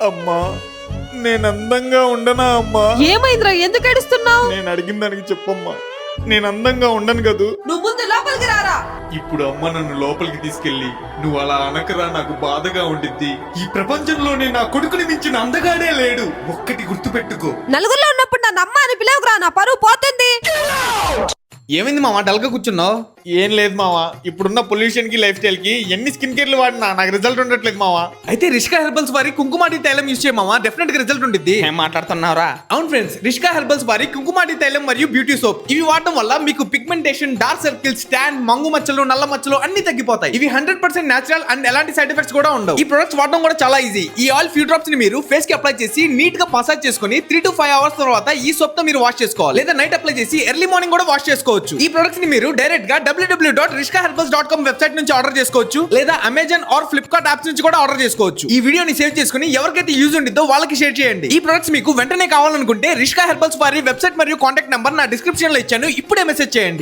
అమ్మా నేను అందంగా ఉండనా అమ్మా? ఏమైందిరా, ఎందుకు ఏడుస్తున్నావు? నేను అడిగిన దానికి చెప్పమ్మా. నేను అందంగా ఉండను కదూ. నువ్వు ముందు లోపలికి రారా. ఇప్పుడు అమ్మ నన్ను లోపలికి తీసుకెళ్ళి నువ్వు అలా అనకరా, నాకు బాధగా ఉండిద్ది. ఈ ప్రపంచంలోనే నా కొడుకుని మించిన అందగాడే లేడు. ఒక్కటి గుర్తుపెట్టుకో. నలుగురిలో ఉన్నప్పుడు నన్ను అమ్మ అని పిలవకురా, నా పరువు పోతుంది. ఏమైంది మామ డల్గా కూర్చున్నావు? ఏం లేదు మావా, ఇప్పుడున్న పొల్యూషన్ కి లైఫ్ స్టైల్ కి ఎన్ని స్కిన్ కేర్లు వాడినా నాకు రిజల్ట్ ఉండట్లేదు మావా. అయితే రిష్కా హెర్బల్స్ వారి కుంకుమాటి తైలం యూస్ చేయ మామ, డెఫినెట్ గా రిజల్ట్ ఉంటుంది. ఏం మాట్లాడుతున్నావురా? అవును ఫ్రెండ్స్, రిష్కా హెర్బల్స్ వారి కుంకుమాటి తైలం మరియు బ్యూటీ సోప్ ఇవి వాడడం వల్ల మీకు పిగ్మెంటేషన్, డార్క్ సర్కిల్స్, ట్యాన్, మంగు మచ్చలు, నల్ల మచ్చలు అన్ని తగ్గిపోతాయి. ఇవి 100% నేచురల్ అండ్ ఎలాంటి సైడ్ ఎఫెక్ట్స్ కూడా ఉండవు. ఈ ప్రొడక్ట్స్ వాడడం కూడా చాలా ఈజీ. ఈ ఆయిల్ ఫ్యూ డ్రాప్స్ ని మీరు ఫేస్ కి అప్లై చేసి నీట్ గా మసాజ్ చేసుకుని 3 to 5 hours తర్వాత ఈ సోప్ తో మీరు వాష్ చేసుకోవాలి. లేదా నైట్ అప్లై చేసి ఎర్లీ మార్నింగ్ కూడా వాష్ చేసుకోవచ్చు. ఈ ప్రొడక్ట్స్ ని మీరు డైరెక్ట్ గా www.rishkaherbals.com వెబ్సైట్ నుంచి ఆర్డర్ చేసుకోవచ్చు. లేదా అమెజాన్ ఆర్ ఫ్లిప్కార్ట్ యాప్స్ నుంచి కూడా ఆర్డర్ చేసుకోవచ్చు. ఈ వీడియోని సేవ్ చేసుకుని ఎవరికైతే యూజ్ ఉండిద్దో వాళ్ళకి షేర్ చేయండి. ఈ ప్రొడక్ట్స్ మీకు వెంటనే కావాలనుకుంటే రిష్కా హెర్బల్స్ వారి వెబ్సైట్ మరియు కాంటాక్ట్ నంబర్ నా డిస్క్రిప్షన్ లో ఇచ్చాను. ఇప్పుడే మెసేజ్ చేయండి.